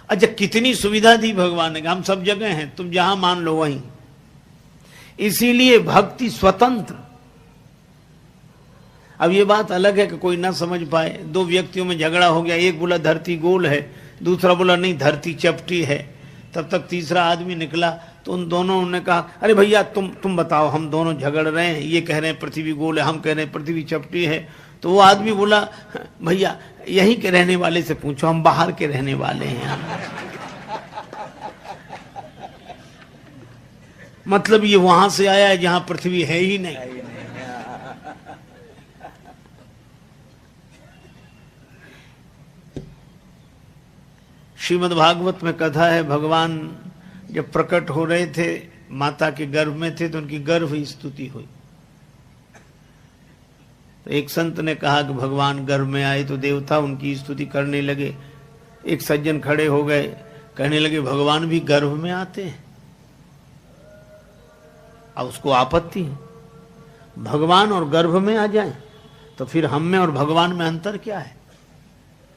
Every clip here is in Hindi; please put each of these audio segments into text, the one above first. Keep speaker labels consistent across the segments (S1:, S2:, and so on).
S1: अच्छा, कितनी सुविधा दी भगवान ने, हम सब जगह हैं, तुम जहां मान लो वहीं। इसीलिए भक्ति स्वतंत्र। अब ये बात अलग है कि कोई ना समझ पाए, दो व्यक्तियों में झगड़ा हो गया, एक बोला धरती गोल है, दूसरा बोला नहीं धरती चपटी है। तब तक तीसरा आदमी निकला, तो उन दोनों ने कहा अरे भैया तुम बताओ, हम दोनों झगड़ रहे हैं, ये कह रहे हैं पृथ्वी गोल है, हम कह रहे हैं पृथ्वी चपटी है। तो वो आदमी बोला भैया यहीं के रहने वाले से पूछो, हम बाहर के रहने वाले हैं। मतलब ये वहां से आया है जहां पृथ्वी है ही नहीं। श्रीमद् भागवत में कथा है, भगवान जब प्रकट हो रहे थे, माता के गर्भ में थे, तो उनकी गर्भ स्तुति हुई। तो एक संत ने कहा कि भगवान गर्भ में आए तो देवता उनकी स्तुति करने लगे। एक सज्जन खड़े हो गए, कहने लगे भगवान भी गर्भ में आते हैं। अब उसको आपत्ति है, भगवान और गर्भ में आ जाएं तो फिर हम में और भगवान में अंतर क्या है?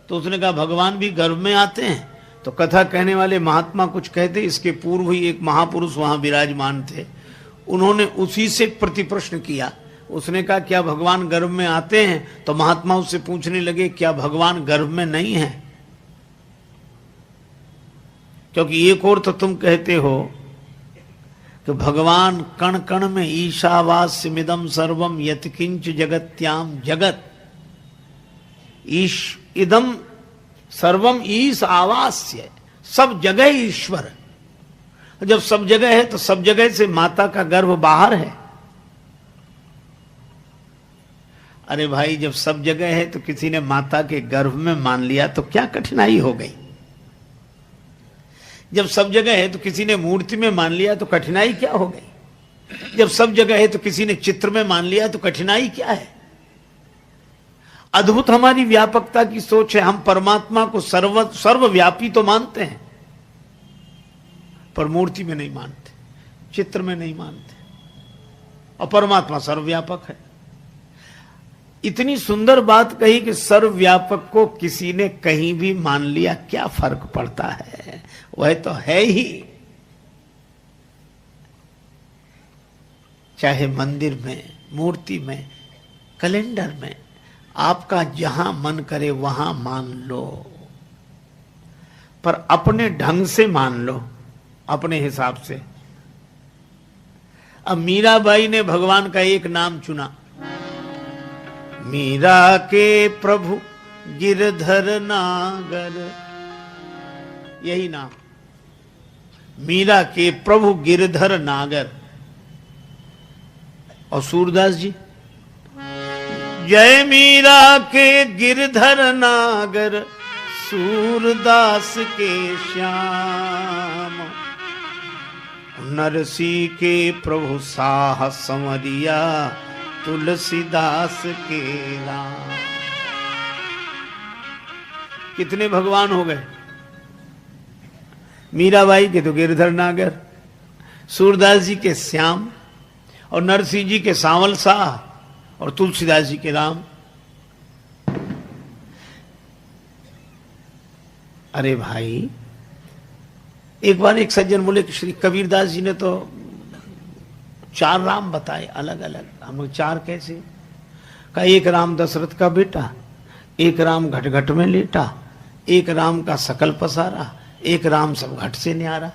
S1: तो उसने कहा भगवान भी गर्भ में आते हैं। तो कथा कहने वाले महात्मा कुछ कहते, इसके पूर्व ही एक महापुरुष वहां विराजमान थे, उन्होंने उसी से प्रतिप्रश्न किया। उसने कहा क्या भगवान गर्भ में आते हैं? तो महात्मा उससे पूछने लगे क्या भगवान गर्भ में नहीं है? क्योंकि एक और तो तुम कहते हो कि भगवान कण कण में ईशावास्यमिदं सर्वम यत्किंच जगत्याम जगत, ईश इदम सर्वम ईश आवास्य, सब जगह ईश्वर। जब सब जगह है तो सब जगह से माता का गर्भ बाहर है। अरे भाई, जब सब जगह है तो किसी ने माता के गर्भ में मान लिया तो क्या कठिनाई हो गई? जब सब जगह है तो किसी ने मूर्ति में मान लिया तो कठिनाई क्या हो गई? जब सब जगह है तो किसी ने चित्र में मान लिया तो कठिनाई क्या है? अद्भुत हमारी व्यापकता की सोच है। हम परमात्मा को सर्वव्यापी तो मानते हैं, पर मूर्ति में नहीं मानते, चित्र में नहीं मानते, और परमात्मा सर्वव्यापक है। इतनी सुंदर बात कही कि सर्वव्यापक को किसी ने कहीं भी मान लिया, क्या फर्क पड़ता है? वह तो है ही। चाहे मंदिर में, मूर्ति में, कैलेंडर में, आपका जहां मन करे वहां मान लो, पर अपने ढंग से मान लो, अपने हिसाब से। अब मीराबाई ने भगवान का एक नाम चुना, मीरा के प्रभु गिरधर नागर, यही नाम, मीरा के प्रभु गिरधर नागर। और सूरदास जी, जय मीरा के गिरधर नागर, सूरदास के श्याम, नरसी के प्रभु साह संवरिया, तुलसीदास के राम। कितने भगवान हो गए? मीराबाई के तो गिरधर नागर, सूरदास जी के श्याम, और नरसिंह जी के सांवल शाह, और तुलसीदास जी के राम। अरे भाई, एक बार एक सज्जन बोले कि श्री कबीरदास जी ने तो 4 राम बताए अलग अलग। हम लोग 4 कैसे? का एक राम दशरथ का बेटा, एक राम घट घट में लेटा, एक राम का सकल पसारा, एक राम सब घट से न्यारा।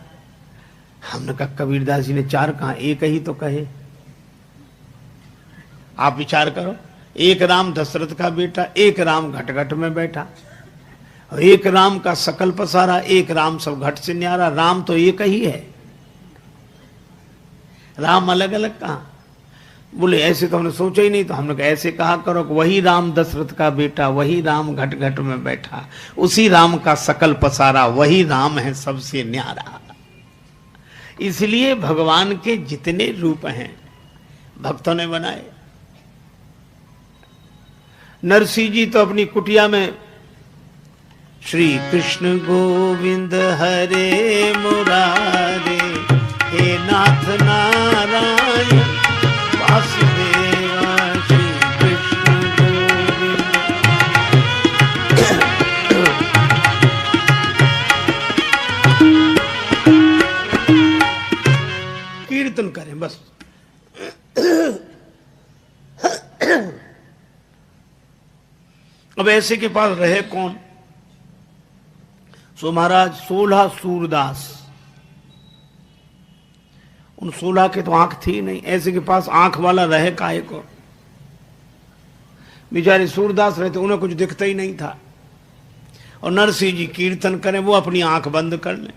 S1: हमने कहा कबीरदास जी ने 4 कहा, एक ही तो कहे। आप विचार करो, एक राम दशरथ का बेटा, एक राम घट घट में बैठा, और एक राम का सकल पसारा, एक राम सब घट से न्यारा। राम तो एक ही है, राम अलग अलग कहा? बोले ऐसे तो हमने सोचा ही नहीं। तो हमने कहा ऐसे कहा करो कि वही राम दशरथ का बेटा, वही राम घट घट में बैठा, उसी राम का सकल पसारा, वही राम है सबसे न्यारा। इसलिए भगवान के जितने रूप हैं भक्तों ने बनाए। नरसिंह जी तो अपनी कुटिया में श्री कृष्ण गोविंद हरे मुरारे, हे नाथ नारायण वासुदेवा, श्री कृष्ण गोविंद। बस। अब ऐसे के पास रहे कौन? सो महाराज 16 सूरदास, उन 16 के तो आंख थी नहीं, ऐसे के पास आंख वाला रहे काहे को? बेचारे सूरदास रहते, उन्हें कुछ दिखता ही नहीं था। और नरसिंह जी कीर्तन करें, वो अपनी आंख बंद कर लें।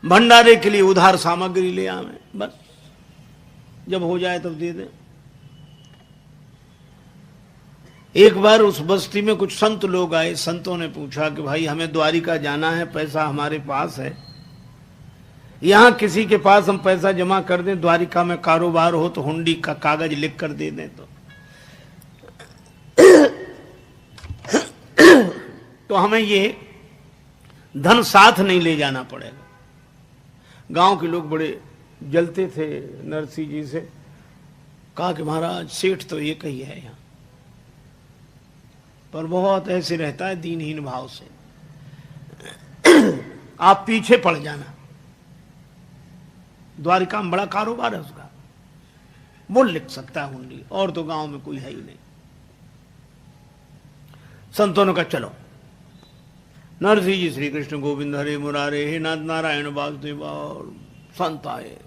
S1: भंडारे के लिए उधार सामग्री ले आवे, बस जब हो जाए तब दे दें। एक बार उस बस्ती में कुछ संत लोग आए। संतों ने पूछा कि भाई हमें द्वारिका जाना है, पैसा हमारे पास है, यहां किसी के पास हम पैसा जमा कर दें, द्वारिका में कारोबार हो तो हुंडी का कागज लिख कर दे दें तो हमें ये धन साथ नहीं ले जाना पड़ेगा। गांव के लोग बड़े जलते थे नरसिंह जी से। कहा कि महाराज सेठ तो एक ही है यहां, पर बहुत ऐसे रहता है दीनहीन भाव से, आप पीछे पड़ जाना, द्वारिका में बड़ा कारोबार है उसका, वो लिख सकता है हुंडी, और तो गांव में कोई है ही नहीं। संतों ने कहा चलो। नरसिंह जी श्री कृष्ण गोविंद हरे मुरारे, हे नाथ नारायण वासुदेव, और संत आए।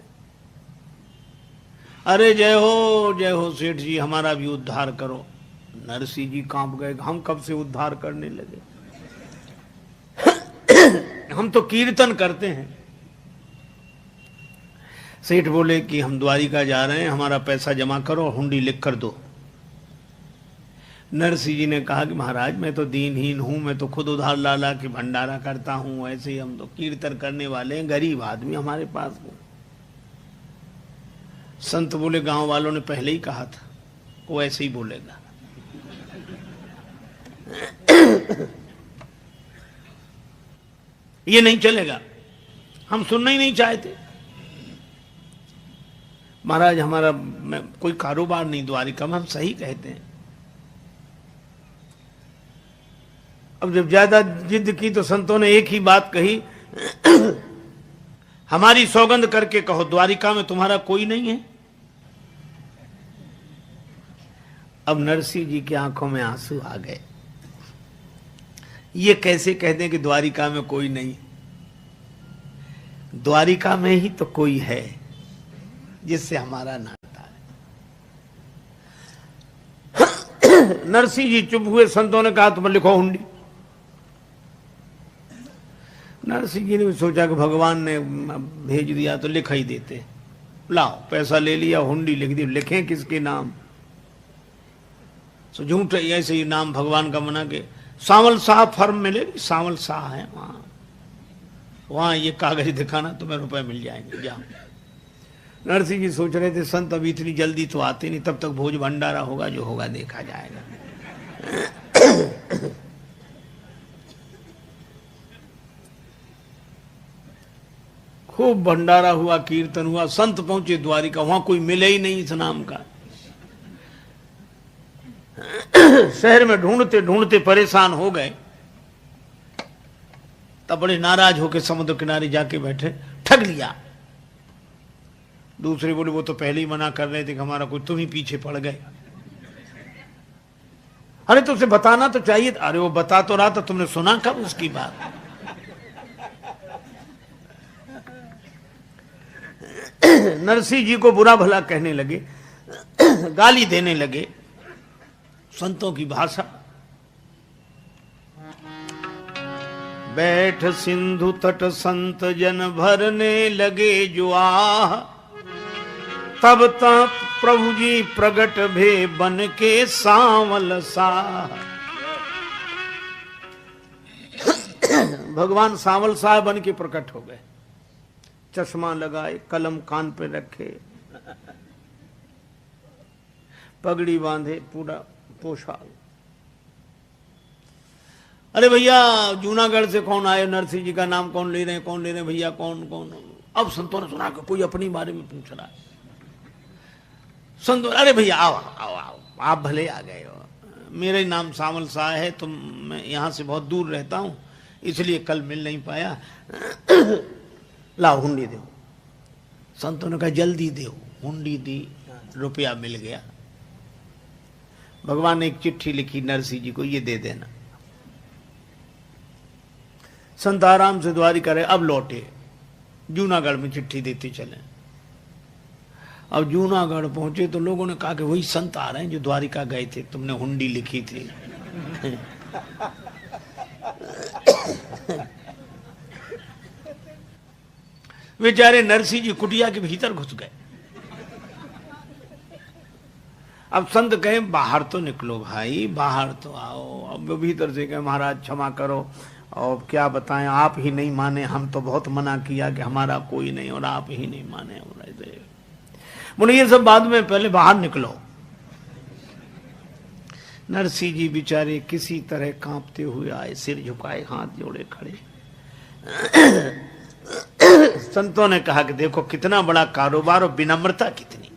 S1: अरे जय हो सेठ जी, हमारा भी उद्धार करो। नरसिंह जी कांप गए, हम कब से उद्धार करने लगे? हम तो कीर्तन करते हैं। सेठ बोले कि हम द्वारिका जा रहे हैं, हमारा पैसा जमा करो और हुंडी लिख कर दो। नरसिंह जी ने कहा कि महाराज मैं तो दीनहीन हूं, मैं तो खुद उधार ला ला के भंडारा करता हूं, ऐसे ही हम तो कीर्तन करने वाले हैं, गरीब आदमी हमारे पास को। संत बोले गांव वालों ने पहले ही कहा था वो ऐसे ही बोलेगा। ये नहीं चलेगा, हम सुनना ही नहीं चाहते। महाराज हमारा कोई कारोबार नहीं द्वारिका में, हम सही कहते हैं। अब जब ज्यादा जिद की तो संतों ने एक ही बात कही, हमारी सौगंध करके कहो द्वारिका में तुम्हारा कोई नहीं है। अब नरसिंह जी की आंखों में आंसू आ गए। ये कैसे कहते हैं कि द्वारिका में कोई नहीं? द्वारिका में ही तो कोई है जिससे हमारा नाता है। नरसिंह जी चुप हुए। संतों ने कहा तुम लिखो हुंडी। नरसिंह जी ने भी सोचा कि भगवान ने भेज दिया तो लिखा ही देते। लाओ पैसा ले लिया, हुंडी लिख दी। लिखें किसके नाम? सो झूठ ऐसे ही नाम भगवान का मना के सावल शाह फर्म मिलेगी, सावल शाह है वहां ये कागज दिखाना, तुम्हें रुपए मिल जाएंगे, जाओ। नरसिंह जी सोच रहे थे संत अभी इतनी जल्दी तो आते नहीं, तब तक भोज भंडारा होगा, जो होगा देखा जाएगा। खूब भंडारा हुआ, कीर्तन हुआ, संत पहुंचे द्वारिका, वहां कोई मिले ही नहीं इस नाम का। शहर में ढूंढते ढूंढते परेशान हो गए। तब बड़े नाराज होकर समुद्र किनारे जाके बैठे, ठग लिया। दूसरे बोले वो तो पहले ही मना कर रहे थे कि हमारा कोई, तुम ही पीछे पड़ गए। अरे तुमसे बताना तो चाहिए। अरे वो बता तो रहा था, तुमने सुना कब उसकी बात? नरसिंह जी को बुरा भला कहने लगे, गाली देने लगे। संतों की भाषा। बैठ सिंधु तट संत जन भरने लगे जो आह, तब तक प्रभु जी प्रगट भे बन के सांवल साह। भगवान सांवल साह बन के प्रकट हो गए। चश्मा लगाए, कलम कान पे रखे, पगड़ी बांधे, पूरा पोशाक। अरे भैया जूनागढ़ से कौन आए? नरसिंह जी का नाम कौन ले रहे हैं? कौन ले रहे हैं भैया? कौन कौन? अब संतों ने सुना कि कोई अपनी बारे में पूछ रहा है। संतों, अरे भैया आओ आओ आओ, आप भले आ गए हो। मेरा नाम सावल शाह है, मैं यहाँ से बहुत दूर रहता हूँ, इसलिए कल मिल नहीं पाया। लाओ हुंडी दो। संतों ने कहा जल्दी दो। हुंडी दी, रुपया मिल गया। भगवान ने एक चिट्ठी लिखी नरसिंह जी को, ये दे देना। संत आराम से द्वारिका रहे। अब लौटे, जूनागढ़ में चिट्ठी देते चले। अब जूनागढ़ पहुंचे तो लोगों ने कहा कि वही संत आ रहे हैं जो द्वारिका गए थे, तुमने हुंडी लिखी थी। बेचारे नरसिंह जी कुटिया के भीतर घुस गए। अब संत कहे बाहर तो निकलो भाई, बाहर तो आओ। अब भीतर से कहे महाराज क्षमा करो, और क्या बताएं, आप ही नहीं माने, हम तो बहुत मना किया कि हमारा कोई नहीं, और आप ही नहीं माने। बोले ये सब बाद में, पहले बाहर निकलो। नरसिंह जी बेचारे किसी तरह कांपते हुए आए, सिर झुकाए, हाथ जोड़े खड़े। संतों ने कहा कि देखो कितना बड़ा कारोबार और विनम्रता कितनी।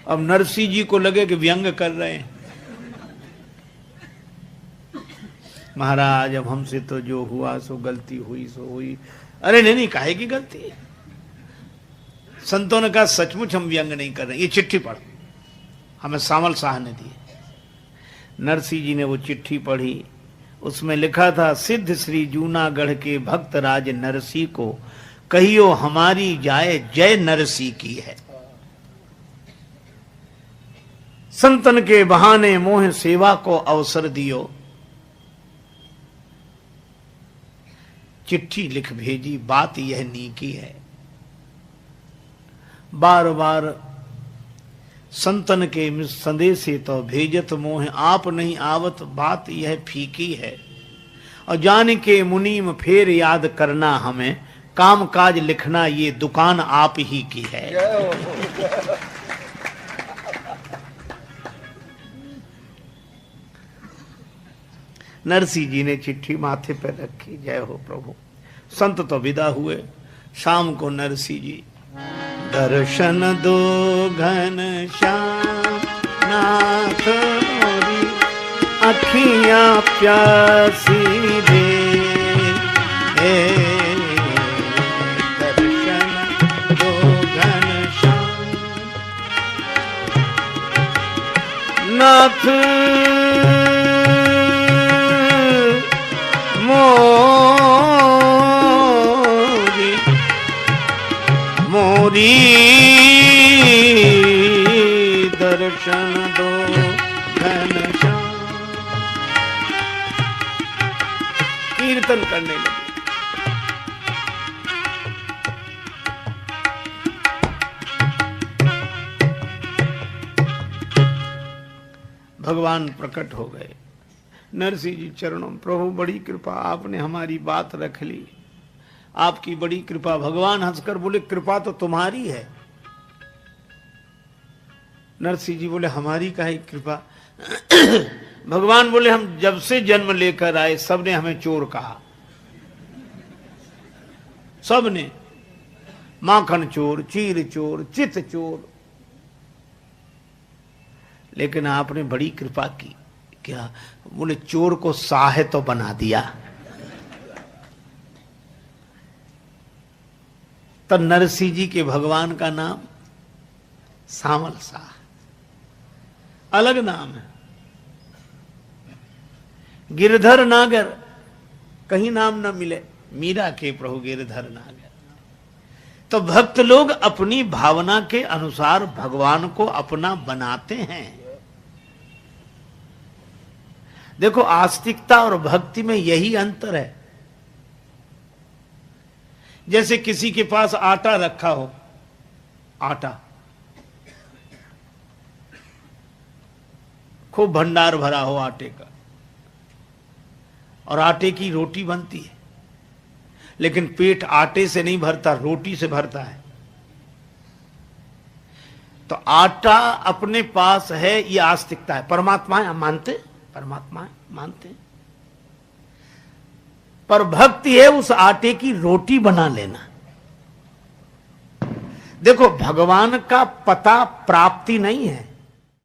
S1: अब नरसिंह जी को लगे कि व्यंग कर रहे हैं। महाराज अब हमसे तो जो हुआ सो गलती हुई सो हुई। अरे नहीं, काहे की गलती। संतों ने कहा सचमुच हम व्यंग नहीं कर रहे, ये चिट्ठी पढ़। हमें सामल शाह ने दी। नरसिंह जी ने वो चिट्ठी पढ़ी। उसमें लिखा था, सिद्ध श्री जूनागढ़ के भक्त राज नरसिंह को कहियो हमारी जाए जय नरसिंह की है। संतन के बहाने मोह सेवा को अवसर दियो। चिट्ठी लिख भेजी, बात यह नीकी है। बार बार संतन के संदेशे तो भेजत मोह, आप नहीं आवत बात यह फीकी है। और जान के मुनीम फेर याद करना हमें, काम काज लिखना ये दुकान आप ही की है। नरसिंह जी ने चिट्ठी माथे पर रखी। जय हो प्रभु। संत तो विदा हुए। शाम को नरसिंह जी, दर्शन दो घन श्याम नाथ मोरी, अखियां प्यासी दे। दर्शन दो घन श्याम नाथ मोरी, दर्शन दो घनश्याम। कीर्तन करने लगे। भगवान प्रकट हो गए। नरसिंह जी चरणों, प्रभु बड़ी कृपा, आपने हमारी बात रख ली, आपकी बड़ी कृपा। भगवान हंसकर बोले कृपा तो तुम्हारी है। नरसिंह जी बोले हमारी काहे कृपा। भगवान बोले हम जब से जन्म लेकर आए सबने हमें चोर कहा, सबने। माखन चोर, चीर चोर, चित चोर। लेकिन आपने बड़ी कृपा की। क्या? बोले चोर को साहे तो बना दिया। तो नरसिंह जी के भगवान का नाम सामल शाह, अलग नाम है। गिरधर नागर, कहीं नाम न मिले। मीरा के प्रभु गिरधर नागर। तो भक्त लोग अपनी भावना के अनुसार भगवान को अपना बनाते हैं। देखो आस्तिकता और भक्ति में यही अंतर है। जैसे किसी के पास आटा रखा हो, आटा खूब भंडार भरा हो आटे का, और आटे की रोटी बनती है, लेकिन पेट आटे से नहीं भरता, रोटी से भरता है। तो आटा अपने पास है, ये आस्तिकता है। परमात्मा है, हम मानते, परमात्मा है, मानते हैं। पर भक्ति है उस आटे की रोटी बना लेना। देखो भगवान का पता प्राप्ति नहीं है,